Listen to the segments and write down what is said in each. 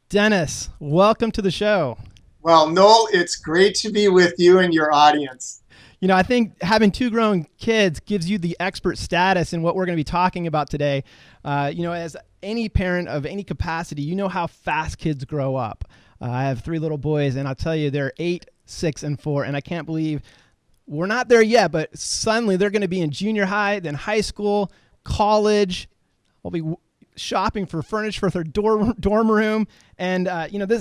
Dennis, welcome to the show. Well, Noel, it's great to be with you and your audience. I think having two grown kids gives you the expert status in what we're going to be talking about today. As any parent of any capacity, you know how fast kids grow up. I have three little boys, and I'll tell you, they're 8, 6, and 4, and I can't believe we're not there yet, but suddenly they're going to be in junior high, then high school, college. I'll be shopping for furniture for their dorm room. And,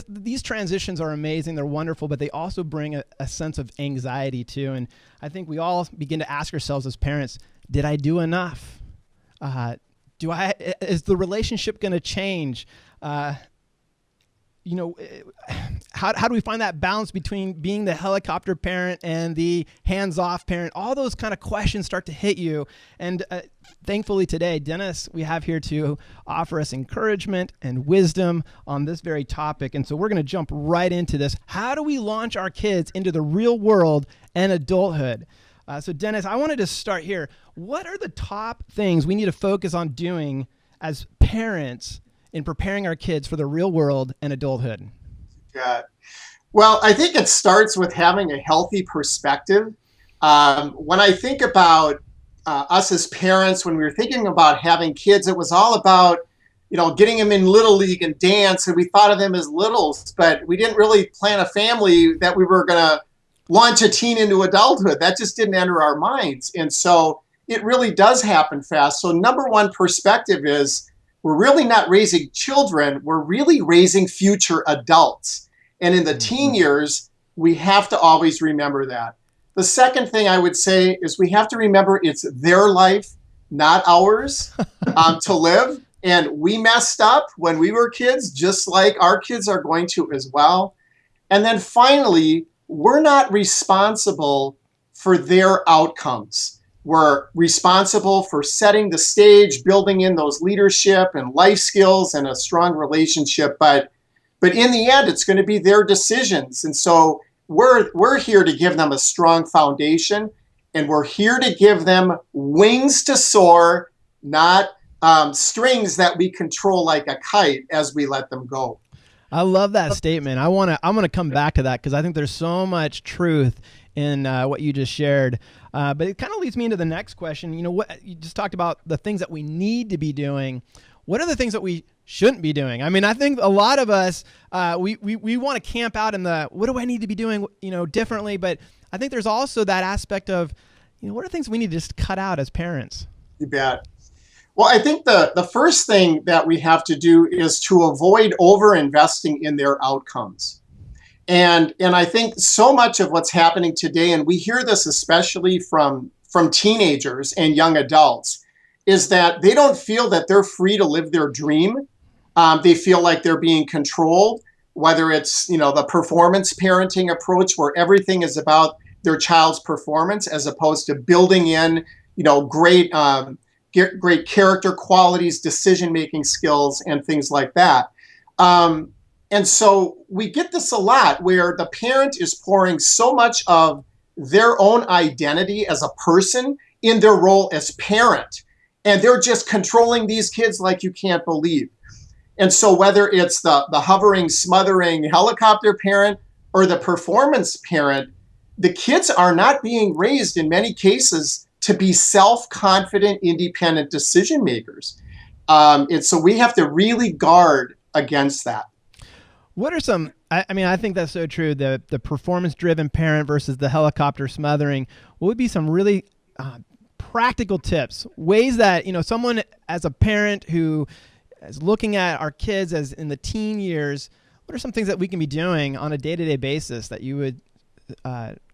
these transitions are amazing. They're wonderful, but they also bring a sense of anxiety too. And I think we all begin to ask ourselves as parents, did I do enough? Is the relationship going to change? How do we find that balance between being the helicopter parent and the hands-off parent? All those kind of questions start to hit you. And thankfully today, Dennis, we have here to offer us encouragement and wisdom on this very topic. And so we're going to jump right into this. How do we launch our kids into the real world and adulthood? So Dennis, I wanted to start here. What are the top things we need to focus on doing as parents in preparing our kids for the real world and adulthood? Yeah. Well, I think it starts with having a healthy perspective. When I think about us as parents, when we were thinking about having kids, it was all about, getting them in Little League and dance, and we thought of them as littles, but we didn't really plan a family that we were going to launch a teen into adulthood. That just didn't enter our minds. And so it really does happen fast. So number one perspective is, we're really not raising children, we're really raising future adults. And in the teen years, we have to always remember that. The second thing I would say is we have to remember it's their life, not ours, to live. And we messed up when we were kids, just like our kids are going to as well. And then finally, we're not responsible for their outcomes. We're responsible for setting the stage, building in those leadership and life skills and a strong relationship. But in the end, it's going to be their decisions. And so we're here to give them a strong foundation, and we're here to give them wings to soar, not strings that we control like a kite as we let them go. I love that statement. I'm gonna come back to that because I think there's so much truth in what you just shared. But it kind of leads me into the next question. What you just talked about, the things that we need to be doing. What are the things that we shouldn't be doing? I mean, I think a lot of us, we want to camp out in the, what do I need to be doing, differently? But I think there's also that aspect of, what are things we need to just cut out as parents? You bet. Well, I think the first thing that we have to do is to avoid over-investing in their outcomes. And I think so much of what's happening today, and we hear this especially from teenagers and young adults, is that they don't feel that they're free to live their dream. They feel like they're being controlled, whether it's, the performance parenting approach where everything is about their child's performance as opposed to building in, great character qualities, decision-making skills, and things like that. And so we get this a lot where the parent is pouring so much of their own identity as a person in their role as parent. And they're just controlling these kids like you can't believe. And so whether it's the hovering, smothering helicopter parent or the performance parent, the kids are not being raised in many cases to be self-confident, independent decision makers. And so we have to really guard against that. What are some, I think that's so true, the performance-driven parent versus the helicopter smothering. What would be some really practical tips, ways that, someone as a parent who is looking at our kids as in the teen years, what are some things that we can be doing on a day-to-day basis that you would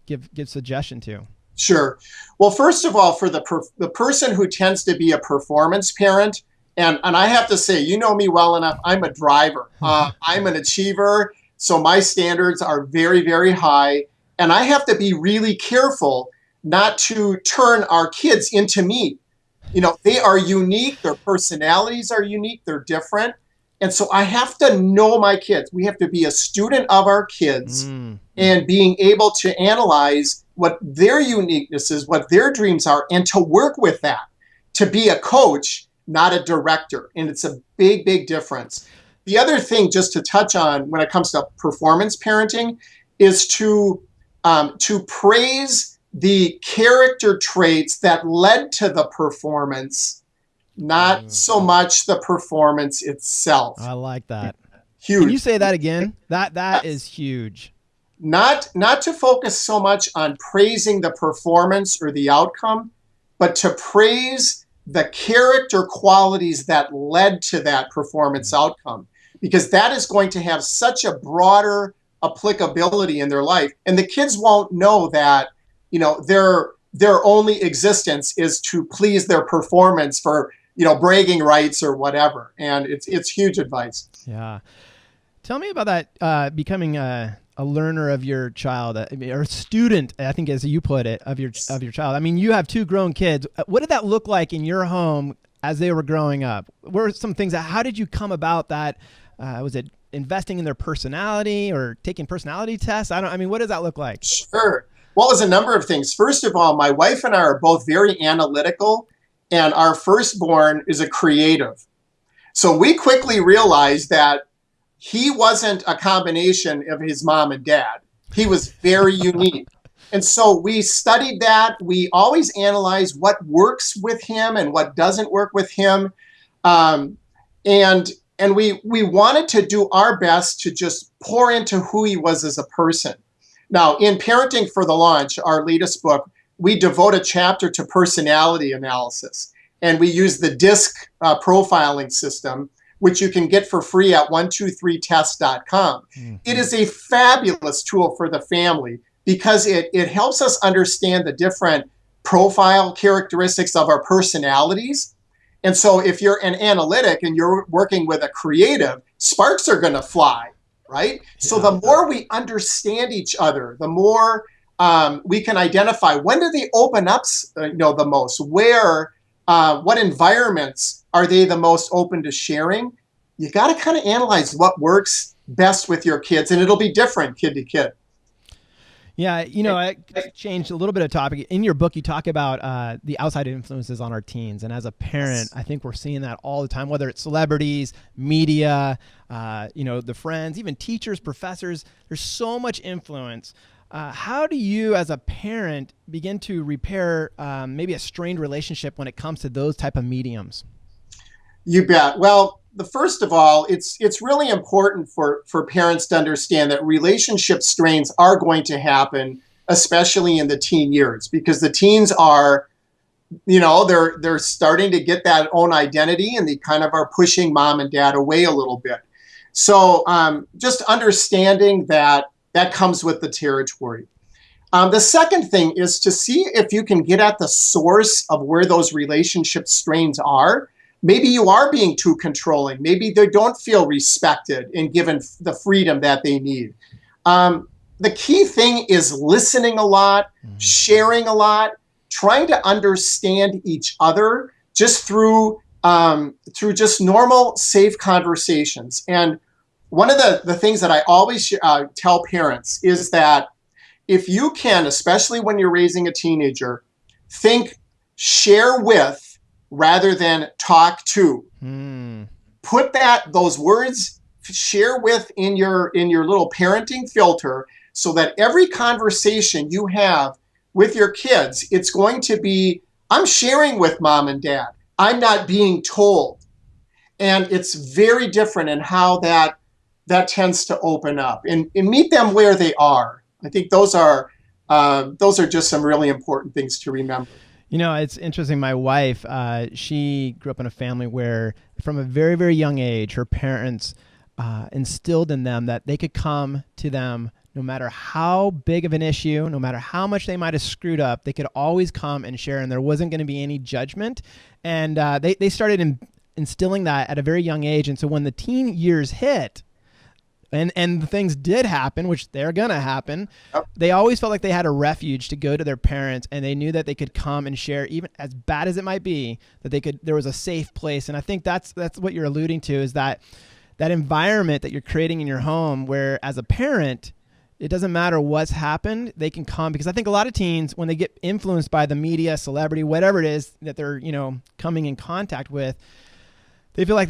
give suggestion to? Sure. Well, first of all, for the person who tends to be a performance parent, and I have to say, you know me well enough, I'm a driver. I'm an achiever, so my standards are very, very high. And I have to be really careful not to turn our kids into me. They are unique, their personalities are unique, they're different. And so I have to know my kids. We have to be a student of our kids and being able to analyze what their uniqueness is, what their dreams are, and to work with that, to be a coach, not a director. And it's a big, big difference. The other thing, just to touch on when it comes to performance parenting, is to praise the character traits that led to the performance, not so much the performance itself. I like that. Huge. Can you say that again? That is huge. Not to focus so much on praising the performance or the outcome, but to praise the character qualities that led to that performance outcome, because that is going to have such a broader applicability in their life. And the kids won't know that, their only existence is to please their performance for, bragging rights or whatever. And it's huge advice. Yeah. Tell me about that, becoming a learner of your child, or a student, I think, as you put it, of your child. I mean, you have 2 grown kids. What did that look like in your home as they were growing up? What were some things how did you come about that? Was it investing in their personality or taking personality tests? What does that look like? Sure. Well, it was a number of things. First of all, my wife and I are both very analytical, and our firstborn is a creative. So we quickly realized that he wasn't a combination of his mom and dad. He was very unique. And so we studied that. We always analyze what works with him and what doesn't work with him. And we wanted to do our best to just pour into who he was as a person. Now, in Parenting for the Launch, our latest book, we devote a chapter to personality analysis. And we use the DISC profiling system, which you can get for free at 123test.com. Mm-hmm. It is a fabulous tool for the family because it helps us understand the different profile characteristics of our personalities. And so if you're an analytic and you're working with a creative, sparks are going to fly, right? Yeah. So the more we understand each other, the more we can identify when do they open up the most, where, what environments are they the most open to sharing. You got to kind of analyze what works best with your kids, and it'll be different kid to kid. Yeah, I changed a little bit of topic. In your book, you talk about the outside influences on our teens. And as a parent, I think we're seeing that all the time, whether it's celebrities, media, the friends, even teachers, professors. There's so much influence. How do you, as a parent, begin to repair maybe a strained relationship when it comes to those type of mediums? You bet. Well, first of all, it's really important for parents to understand that relationship strains are going to happen, especially in the teen years, because the teens are, they're starting to get that own identity, and they kind of are pushing mom and dad away a little bit. So just understanding that comes with the territory. The second thing is to see if you can get at the source of where those relationship strains are. Maybe you are being too controlling. Maybe they don't feel respected and given the freedom that they need. The key thing is listening a lot, sharing a lot, trying to understand each other just through just normal, safe conversations. And one of the things that I always tell parents is that if you can, especially when you're raising a teenager, think share with rather than talk to. Put those words, share with, in your little parenting filter, so that every conversation you have with your kids, it's going to be, I'm sharing with mom and dad. I'm not being told. And it's very different in how that tends to open up and meet them where they are. I think those are just some really important things to remember. It's interesting. My wife, she grew up in a family where from a very, very young age, her parents instilled in them that they could come to them no matter how big of an issue, no matter how much they might have screwed up, they could always come and share, and there wasn't going to be any judgment. And they started instilling that at a very young age. And so when the teen years hit, and the things did happen, which they're going to happen, they always felt like they had a refuge to go to their parents, and they knew that they could come and share, even as bad as it might be, that there was a safe place. And I think that's what you're alluding to, is that environment that you're creating in your home where, as a parent, it doesn't matter what's happened, they can come. Because I think a lot of teens, when they get influenced by the media, celebrity, whatever it is that they're, coming in contact with, they feel like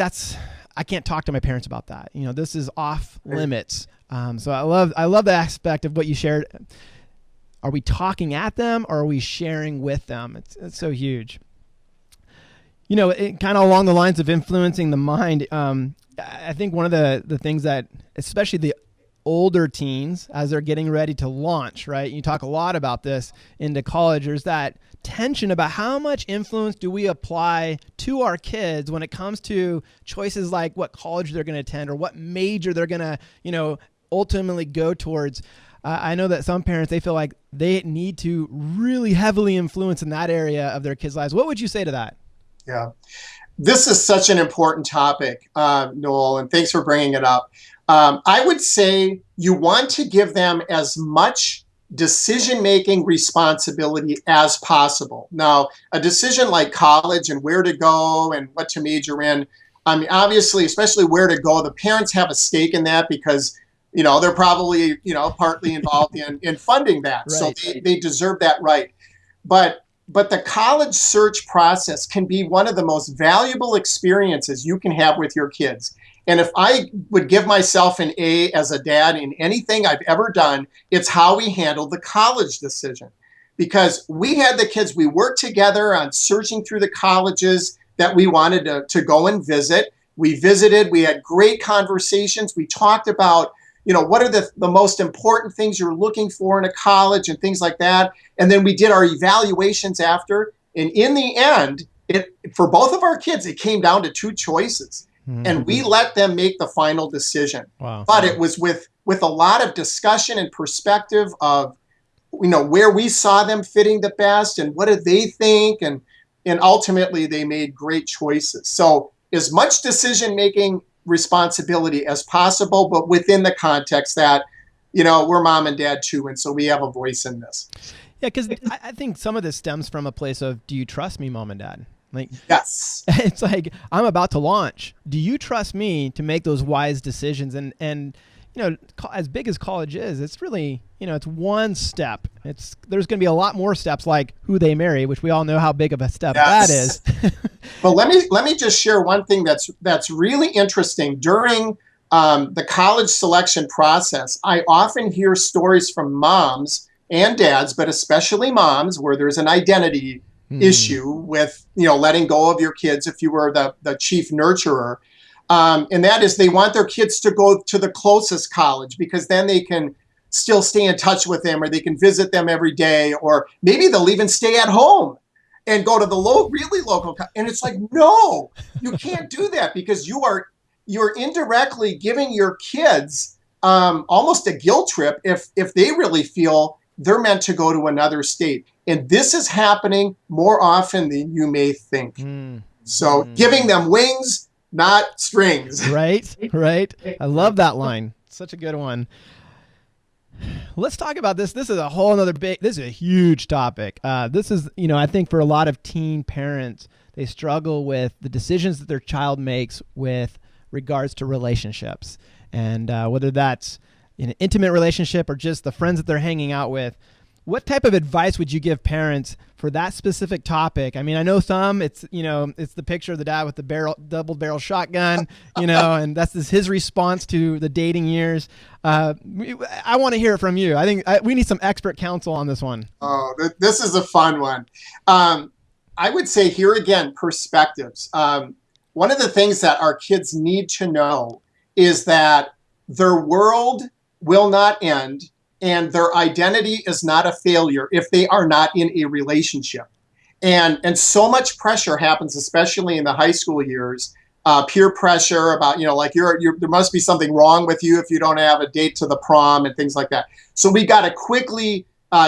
I can't talk to my parents about that. This is off limits. So I love the aspect of what you shared. Are we talking at them or are we sharing with them? It's so huge. It kind of along the lines of influencing the mind. I think one of the things that, especially the older teens, as they're getting ready to launch, right? You talk a lot about this into college. There's that tension about how much influence do we apply to our kids when it comes to choices like what college they're going to attend or what major they're going to, ultimately go towards. I know that some parents, they feel like they need to really heavily influence in that area of their kids' lives. What would you say to that? Yeah. This is such an important topic, Noel, and thanks for bringing it up. I would say you want to give them as much decision-making responsibility as possible. Now, a decision like college and where to go and what to major in, I mean, obviously, especially where to go, the parents have a stake in that because, they're probably, partly involved in funding that. Right. So they deserve that right. But the college search process can be one of the most valuable experiences you can have with your kids. And if I would give myself an A as a dad in anything I've ever done, it's how we handled the college decision. Because we had the kids, we worked together on searching through the colleges that we wanted to go and visit. We visited, we had great conversations. We talked about, what are the most important things you're looking for in a college and things like that. And then we did our evaluations after. And in the end, for both of our kids, it came down to two choices. And we let them make the final decision. Wow. But it was with a lot of discussion and perspective of, where we saw them fitting the best and what did they think. And ultimately, they made great choices. So as much decision-making responsibility as possible, but within the context that, we're mom and dad too. And so we have a voice in this. Yeah, because I think some of this stems from a place of, do you trust me, mom and dad? Like, yes, it's like, I'm about to launch. Do you trust me to make those wise decisions? And as big as college is, it's really, it's one step. There's going to be a lot more steps like who they marry, which we all know how big of a step that is. But let me just share one thing that's really interesting. During the college selection process, I often hear stories from moms and dads, but especially moms, where there's an identity issue with, letting go of your kids if you were the chief nurturer. And that is they want their kids to go to the closest college because then they can still stay in touch with them or they can visit them every day, or maybe they'll even stay at home and go to the really local. And it's like, no, you can't do that because you're indirectly giving your kids almost a guilt trip if they really feel they're meant to go to another state. And this is happening more often than you may think. So giving them wings, not strings. Right. I love that line. Such a good one. Let's talk about this. This is a whole other this is a huge topic. This is, I think for a lot of teen parents, they struggle with the decisions that their child makes with regards to relationships. And whether that's in an intimate relationship or just the friends that they're hanging out with. What type of advice would you give parents for that specific topic? I mean, I know some, it's the picture of the dad with the double barrel shotgun, and that's his response to the dating years. I want to hear it from you. I think we need some expert counsel on this one. Oh, this is a fun one. I would say here again, perspectives. One of the things that our kids need to know is that their world will not end and their identity is not a failure if they are not in a relationship. And so much pressure happens, especially in the high school years, peer pressure about, like you're there must be something wrong with you if you don't have a date to the prom and things like that. So we got to quickly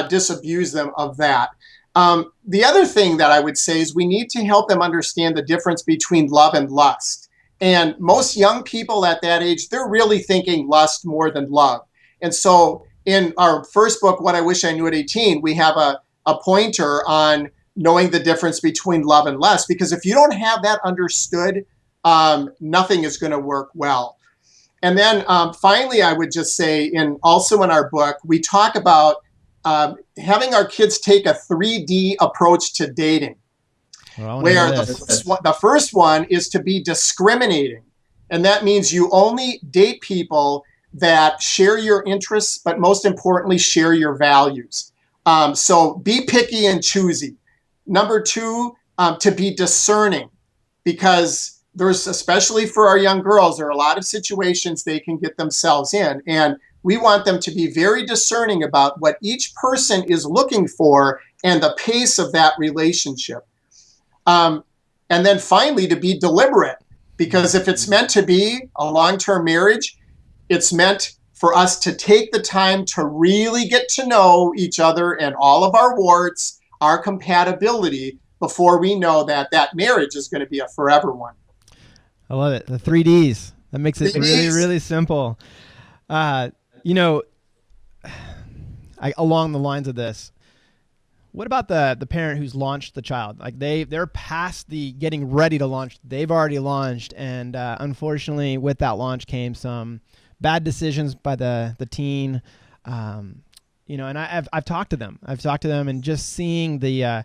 disabuse them of that. The other thing that I would say is we need to help them understand the difference between love and lust. And most young people at that age, they're really thinking lust more than love. And so in our first book, What I Wish I Knew at 18, we have a pointer on knowing the difference between love and lust, because if you don't have that understood, nothing is going to work well. And then finally, I would just say also in our book, we talk about having our kids take a 3D approach to dating, where the first one is to be discriminating. And that means you only date people that share your interests, but most importantly, share your values. So be picky and choosy. Number two, to be discerning, because there's, especially for our young girls, there are a lot of situations they can get themselves in. And we want them to be very discerning about what each person is looking for and the pace of that relationship. And then finally, to be deliberate, because if it's meant to be a long-term marriage, it's meant for us to take the time to really get to know each other and all of our warts, our compatibility, before we know that that marriage is going to be a forever one. I love it. The 3Ds. That makes it 3Ds. really, really simple. Along the lines of this, what about the parent who's launched the child? Like they're past the getting ready to launch. They've already launched, and unfortunately, with that launch came some bad decisions by the teen. And I've talked to them. And just seeing the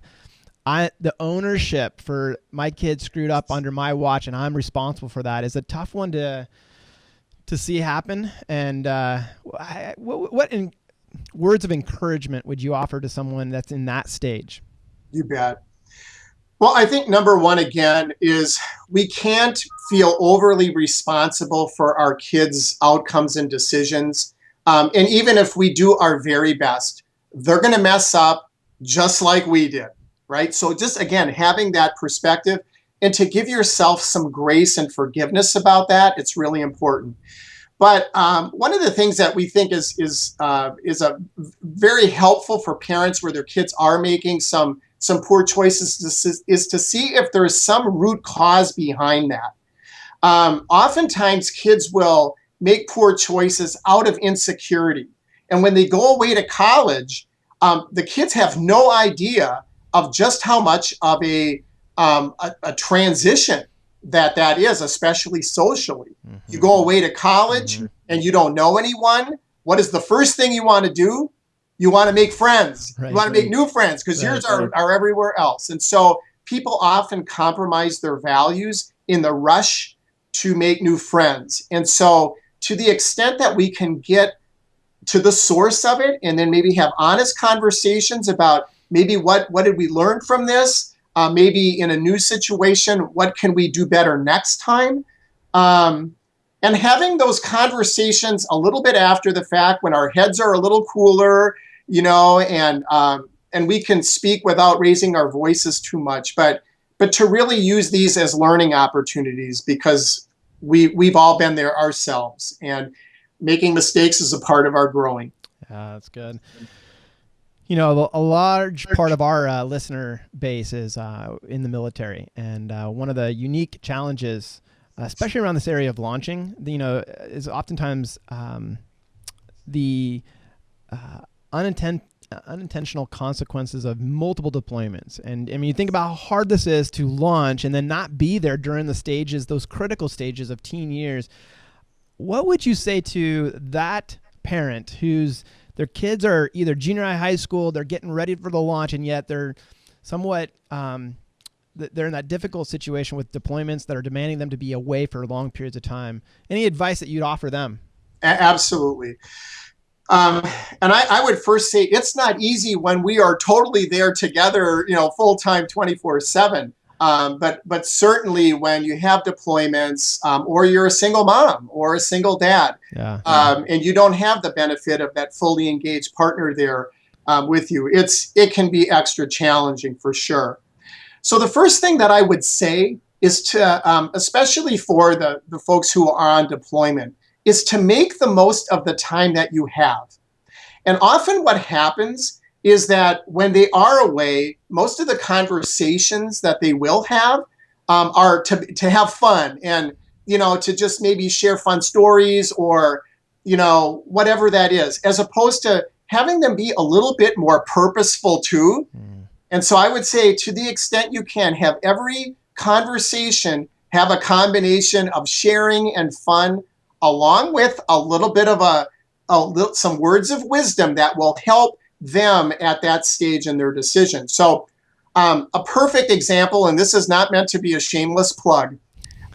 ownership for my kid screwed up under my watch, and I'm responsible for that, is a tough one to see happen. And what in words of encouragement would you offer to someone that's in that stage? You bet. Well, I think number one, again, is we can't feel overly responsible for our kids' outcomes and decisions. And even if we do our very best, they're going to mess up just like we did, right? So just, again, having that perspective and to give yourself some grace and forgiveness about that, it's really important. But one of the things that we think is a very helpful for parents where their kids are making some poor choices is to see if there is some root cause behind that. Oftentimes, kids will make poor choices out of insecurity. And when they go away to college, the kids have no idea of just how much of a transition that is, especially socially. Mm-hmm. You go away to college and you don't know anyone. What is the first thing you want to do? You want to make friends. Right, you want to make new friends because yours are everywhere else. And so people often compromise their values in the rush to make new friends. And so to the extent that we can get to the source of it and then maybe have honest conversations about maybe what did we learn from this? Maybe in a new situation, what can we do better next time? And having those conversations a little bit after the fact when our heads are a little cooler, and we can speak without raising our voices too much, but to really use these as learning opportunities because we've all been there ourselves, and making mistakes is a part of our growing. Yeah, that's good. A large part of our listener base is in the military. And one of the unique challenges, especially around this area of launching, is oftentimes the unintentional consequences of multiple deployments. And I mean, you think about how hard this is to launch and then not be there during the stages, those critical stages of teen years. What would you say to that parent whose their kids are either junior high school, they're getting ready for the launch, and yet they're somewhat they're in that difficult situation with deployments that are demanding them to be away for long periods of time? Any advice that you'd offer them? Absolutely. And I would first say it's not easy when we are totally there together, full-time 24/7. But certainly when you have deployments, or you're a single mom or a single dad, and you don't have the benefit of that fully engaged partner there with you, it can be extra challenging for sure. So the first thing that I would say is to, especially for the folks who are on deployment, is to make the most of the time that you have. And often what happens is that when they are away, most of the conversations that they will have are to have fun and, to just maybe share fun stories or, whatever that is, as opposed to having them be a little bit more purposeful too. And so I would say, to the extent you can, have every conversation have a combination of sharing and fun, along with a little bit of some words of wisdom that will help them at that stage in their decision. So a perfect example, and this is not meant to be a shameless plug,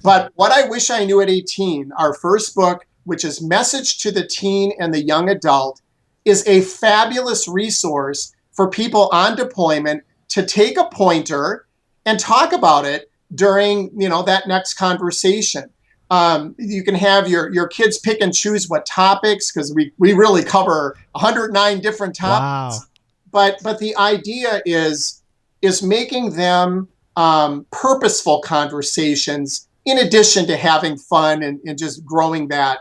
But What I Wish I Knew at 18, our first book, which is Message to the Teen and the Young Adult, is a fabulous resource for people on deployment to take a pointer and talk about it during, that next conversation. You can have your kids pick and choose what topics, because we really cover 109 different topics. Wow. But the idea is making them purposeful conversations in addition to having fun and just growing that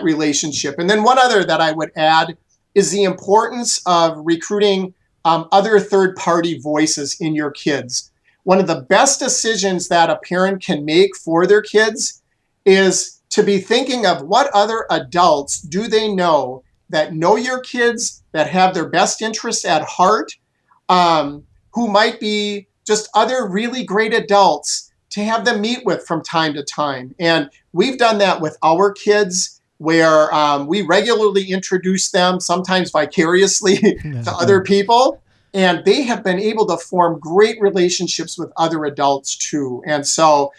relationship. And then one other that I would add is the importance of recruiting other third-party voices in your kids. One of the best decisions that a parent can make for their kids is to be thinking of what other adults do they know that know your kids, that have their best interests at heart, who might be just other really great adults to have them meet with from time to time. And we've done that with our kids, where we regularly introduce them, sometimes vicariously, to other people. And they have been able to form great relationships with other adults too. And so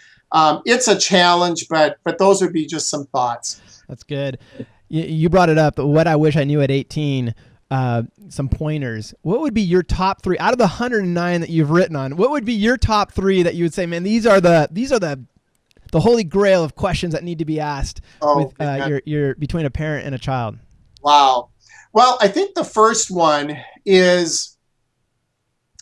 it's a challenge, but those would be just some thoughts. That's good. You brought it up, What I Wish I Knew at 18, some pointers. What would be your top 3 out of the 109 that you've written on? What would be your top 3 that you would say, man, these are the holy grail of questions that need to be asked with your between a parent and a child? Wow. Well, I think the first one is,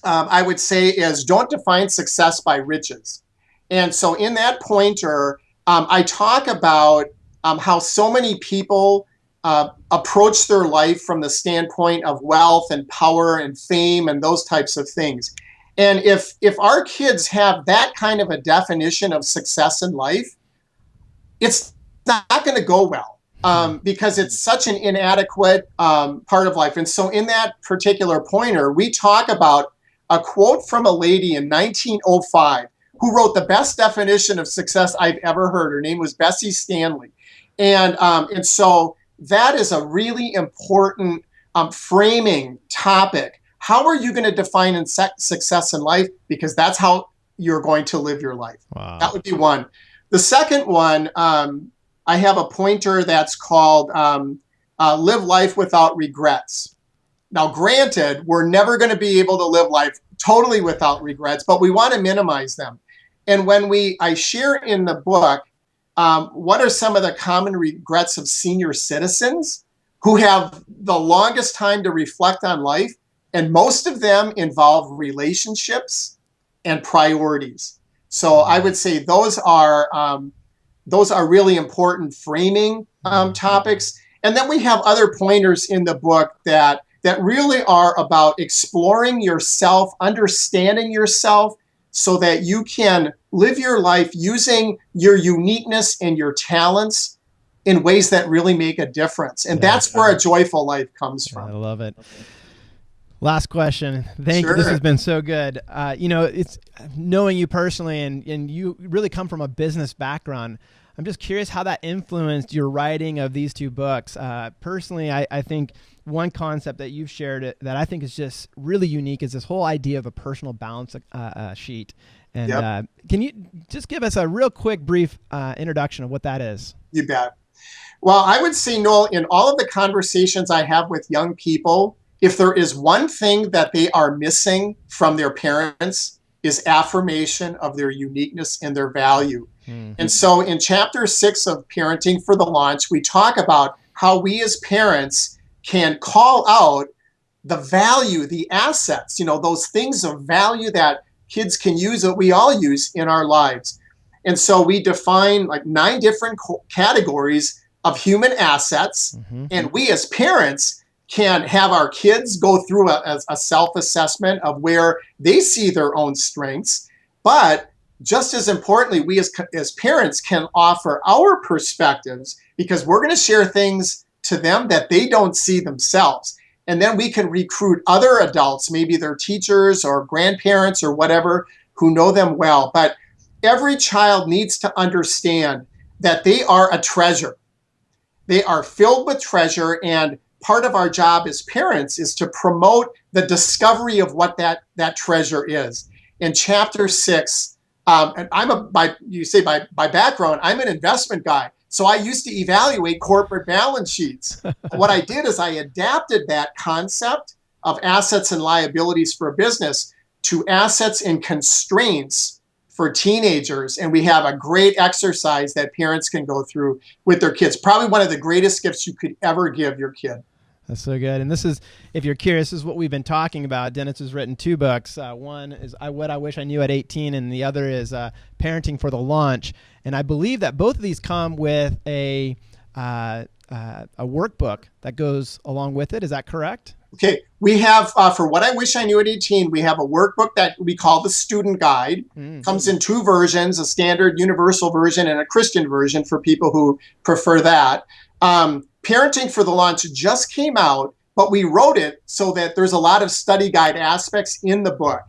I would say, is don't define success by riches. And so in that pointer, I talk about how so many people approach their life from the standpoint of wealth and power and fame and those types of things. And if our kids have that kind of a definition of success in life, it's not going to go well, because it's such an inadequate part of life. And so in that particular pointer, we talk about a quote from a lady in 1905 who wrote the best definition of success I've ever heard. Her name was Bessie Stanley. And so that is a really important framing topic. How are you going to define success in life? Because that's how you're going to live your life. Wow. That would be one. The second one, I have a pointer that's called Live Life Without Regrets. Now, granted, we're never going to be able to live life totally without regrets, but we want to minimize them. And when I share in the book, what are some of the common regrets of senior citizens who have the longest time to reflect on life? And most of them involve relationships and priorities. So I would say those are really important framing topics. And then we have other pointers in the book that really are about exploring yourself, understanding yourself, so that you can live your life using your uniqueness and your talents in ways that really make a difference. And that's where a joyful life comes from. I love it. Last question. Thank Sure. you. This has been so good. It's knowing you personally, and you really come from a business background. I'm just curious how that influenced your writing of these 2 books. Personally, I think one concept that you've shared that I think is just really unique is this whole idea of a personal balance sheet. And Yep. Can you just give us a real quick, brief introduction of what that is? You bet. Well, I would say, Noel, in all of the conversations I have with young people, if there is one thing that they are missing from their parents, is affirmation of their uniqueness and their value. Mm-hmm. And so in chapter 6 of Parenting for the Launch, we talk about how we as parents can call out the value, the assets, those things of value that kids can use, that we all use in our lives. And so we define like 9 different categories of human assets. Mm-hmm. And we as parents can have our kids go through a self-assessment of where they see their own strengths. But just as importantly, we as parents can offer our perspectives, because we're going to share things to them that they don't see themselves. And then we can recruit other adults, maybe their teachers or grandparents or whatever, who know them well. But every child needs to understand that they are a treasure. They are filled with treasure, and part of our job as parents is to promote the discovery of what that treasure is. In chapter 6, And by background, I'm an investment guy. So I used to evaluate corporate balance sheets. What I did is I adapted that concept of assets and liabilities for a business to assets and constraints for teenagers. And we have a great exercise that parents can go through with their kids. Probably one of the greatest gifts you could ever give your kid. That's so good. And this is, if you're curious, this is what we've been talking about. Dennis has written 2 books. One is What I Wish I Knew at 18, and the other is Parenting for the Launch. And I believe that both of these come with a workbook that goes along with it. Is that correct? Okay, we have, for What I Wish I Knew at 18, we have a workbook that we call the Student Guide. Mm-hmm. Comes in 2 versions, a standard universal version and a Christian version for people who prefer that. Parenting for the Launch just came out, but we wrote it so that there's a lot of study guide aspects in the book.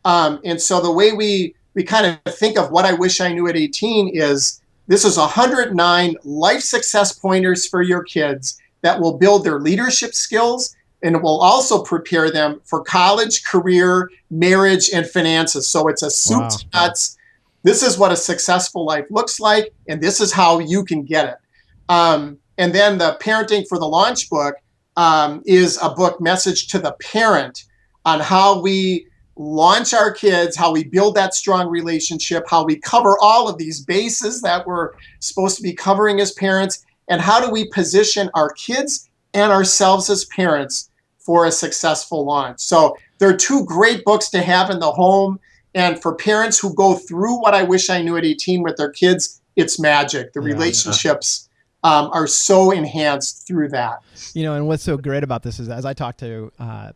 And so the way we kind of think of What I Wish I Knew at 18 is this is 109 life success pointers for your kids that will build their leadership skills, and it will also prepare them for college, career, marriage, and finances. So it's a soup to nuts. This is what a successful life looks like, and this is how you can get it. And then the Parenting for the Launch book is a book message to the parent on how we launch our kids, how we build that strong relationship, how we cover all of these bases that we're supposed to be covering as parents, and how do we position our kids and ourselves as parents for a successful launch. So there are 2 great books to have in the home. And for parents who go through What I Wish I Knew at 18 with their kids, it's magic. The relationships are so enhanced through that. And what's so great about this is, as I talk to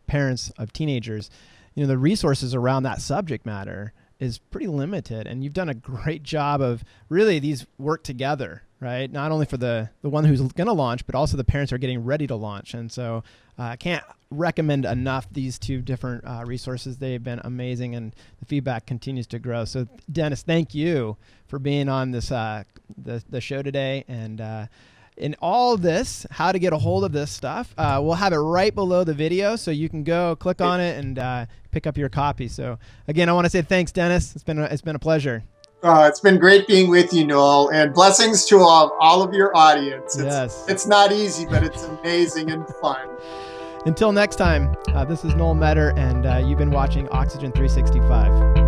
parents of teenagers, the resources around that subject matter is pretty limited. And you've done a great job of really these work together, right? Not only for the one who's going to launch, but also the parents are getting ready to launch. And so I can't recommend enough these 2 different resources. They've been amazing, and the feedback continues to grow. So Dennis, thank you for being on this the show today. And in all this, how to get a hold of this stuff, we'll have it right below the video, so you can go click on it and pick up your copy. So again, I want to say thanks, Dennis. It's been a pleasure. It's been great being with you, Noel, and blessings to all of your audience. It's not easy, but it's amazing and fun. Until next time, this is Noel Meador, and you've been watching Oxygen 365.